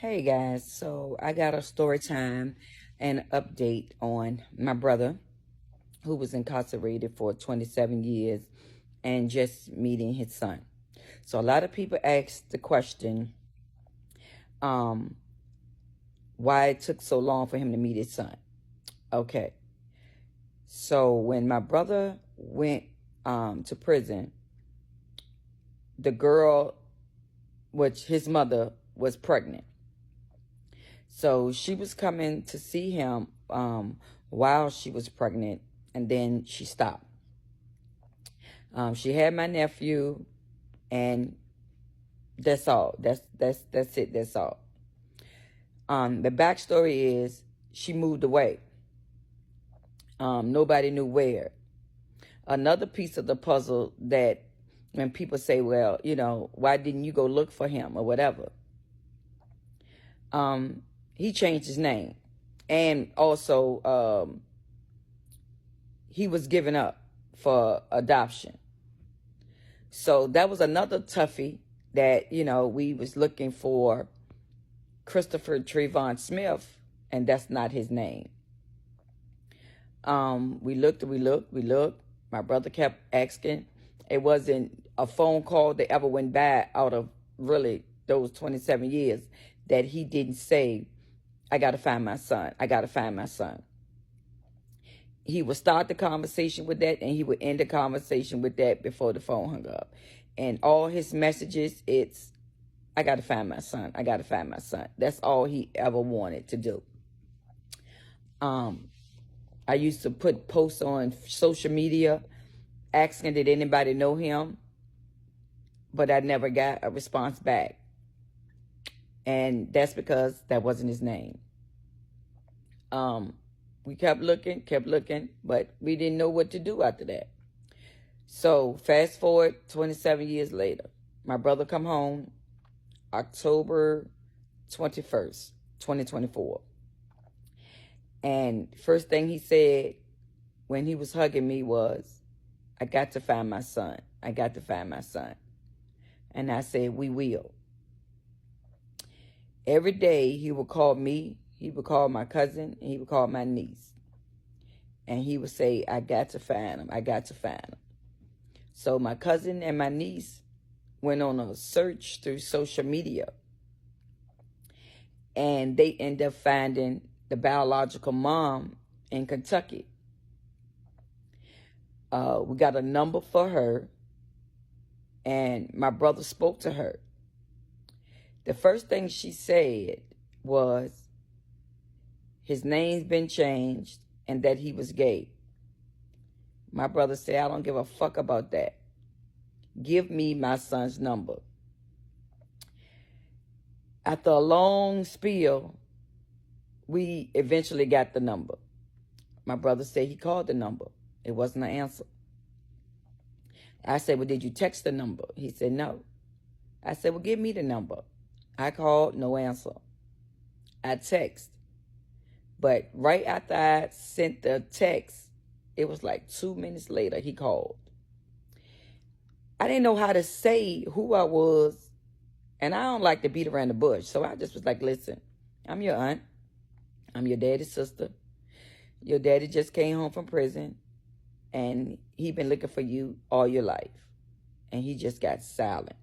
Hey guys, so I got a story time and update on my brother who was incarcerated for 27 years and just meeting his son. So a lot of people ask the question, um, why it took so long for him to meet his son. Okay, so when my brother went to prison, the girl, which his mother was pregnant. So she was coming to see him while she was pregnant, and then she stopped. She had my nephew, and that's all. That's it. That's all. The backstory is she moved away. Nobody knew where. Another piece of the puzzle that when people say, well, why didn't you go look for him or whatever? He changed his name. And also, he was given up for adoption. So that was another toughie that, we was looking for Christopher Trayvon Smith, and that's not his name. We looked. My brother kept asking. It wasn't a phone call that ever went by out of really those 27 years that he didn't say, I got to find my son. I got to find my son. He would start the conversation with that, and he would end the conversation with that before the phone hung up. And all his messages, it's, I got to find my son. I got to find my son. That's all he ever wanted to do. I used to put posts on social media asking did anybody know him, but I never got a response back. And that's because that wasn't his name. We kept looking, but we didn't know what to do after that. So fast forward 27 years later, my brother come home October 21st, 2024. And first thing he said when he was hugging me was, I got to find my son. I got to find my son. And I said, we will. Every day he would call me, he would call my cousin, and he would call my niece. And he would say, I got to find him. I got to find him. So my cousin and my niece went on a search through social media. And they ended up finding the biological mom in Kentucky. We got a number for her. And my brother spoke to her. The first thing she said was his name's been changed and that he was gay. My brother said, I don't give a fuck about that. Give me my son's number. After a long spiel, we eventually got the number. My brother said he called the number. It wasn't an answer. I said, well, did you text the number? He said, no. I said, well, give me the number. I called, no answer. I text. But right after I sent the text, it was like 2 minutes later, he called. I didn't know how to say who I was, and I don't like to beat around the bush. So I just was like, listen, I'm your aunt. I'm your daddy's sister. Your daddy just came home from prison, and he been looking for you all your life. And he just got silent.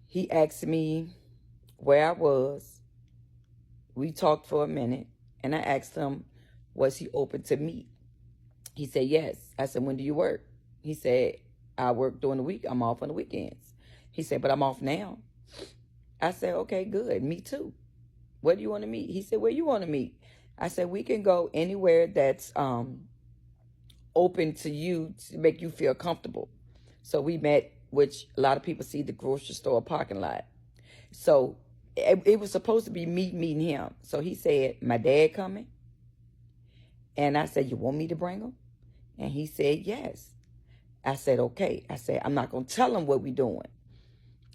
He asked me where I was. We talked for a minute, and I asked him, was he open to meet? He said, yes. I said, when do you work? He said, I work during the week. I'm off on the weekends. He said, but I'm off now. I said, okay, good. Me too. Where do you want to meet? He said, where you want to meet? I said, we can go anywhere that's open to you to make you feel comfortable. So we met, which a lot of people see the grocery store parking lot. So it was supposed to be me meeting him. So he said, my dad coming? And I said, you want me to bring him? And he said, yes. I said, okay. I said, I'm not going to tell him what we're doing.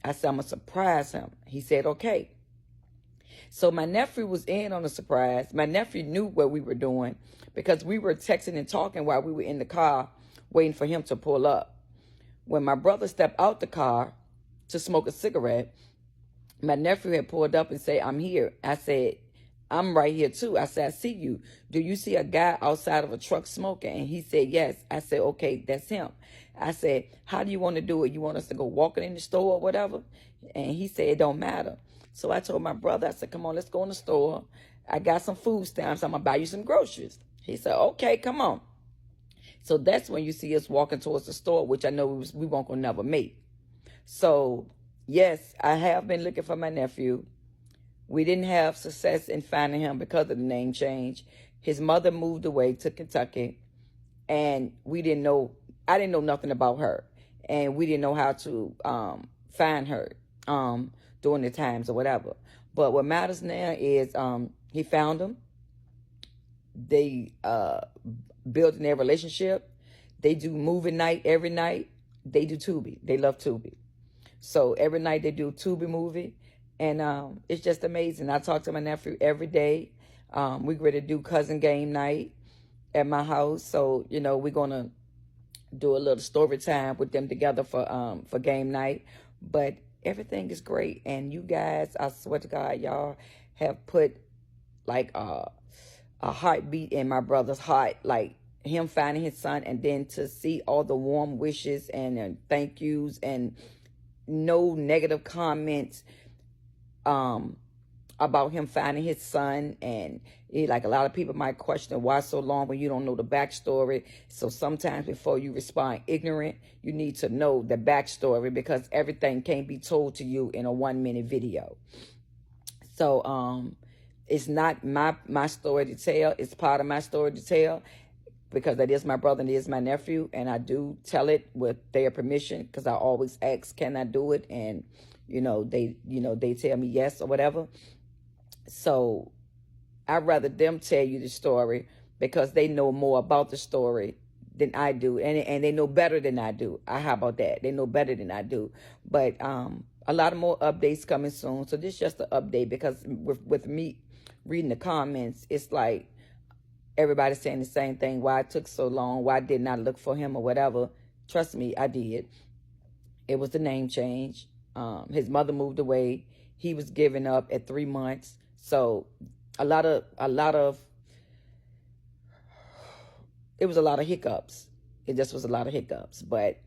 I said, I'm going to surprise him. He said, okay. So my nephew was in on the surprise. My nephew knew what we were doing because we were texting and talking while we were in the car waiting for him to pull up. When my brother stepped out the car to smoke a cigarette, my nephew had pulled up and said, I'm here. I said, I'm right here too. I said, I see you. Do you see a guy outside of a truck smoking? And he said, yes. I said, okay, that's him. I said, how do you want to do it? You want us to go walking in the store or whatever? And he said, it don't matter. So I told my brother, I said, come on, let's go in the store. I got some food stamps. I'm going to buy you some groceries. He said, okay, come on. So that's when you see us walking towards the store, which I know we won't gonna never make. So yes, I have been looking for my nephew. We didn't have success in finding him because of the name change. His mother moved away to Kentucky, and we didn't know. I didn't know nothing about her, and we didn't know how to find her during the times or whatever. But what matters now is he found him. They building their relationship. They do movie night every night. They do Tubi. They love Tubi. So every night they do a Tubi movie. And it's just amazing. I talk to my nephew every day. We're ready to do cousin game night at my house. So, you know, we're going to do a little story time with them together for game night. But everything is great. And you guys, I swear to God, y'all have put like a heartbeat in my brother's heart, like him finding his son, and then to see all the warm wishes and thank yous and no negative comments about him finding his son. And like a lot of people might question why so long when you don't know the backstory. So sometimes before you respond ignorant, you need to know the backstory, because everything can't be told to you in a 1-minute video. So it's not my story to tell. It's part of my story to tell, because that is my brother and it is my nephew, and I do tell it with their permission, because I always ask, can I do it? And they tell me yes or whatever. So I'd rather them tell you the story, because they know more about the story than I do, and they know better than I do. How about that? They know better than I do. But a lot of more updates coming soon. So this is just an update, because with me reading the comments, it's like everybody's saying the same thing. Why it took so long? Why didn't I look for him or whatever? Trust me, I did. It was the name change. His mother moved away. He was giving up at 3 months. So it was a lot of hiccups. It just was a lot of hiccups. But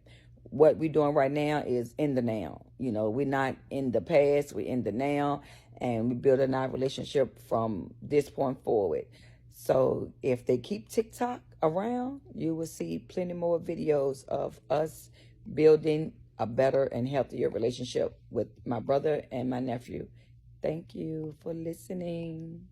what we're doing right now is in the now. You know, we're not in the past, we're in the now, and we're building our relationship from this point forward. So if they keep TikTok around, you will see plenty more videos of us building a better and healthier relationship with my brother and my nephew. Thank you for listening.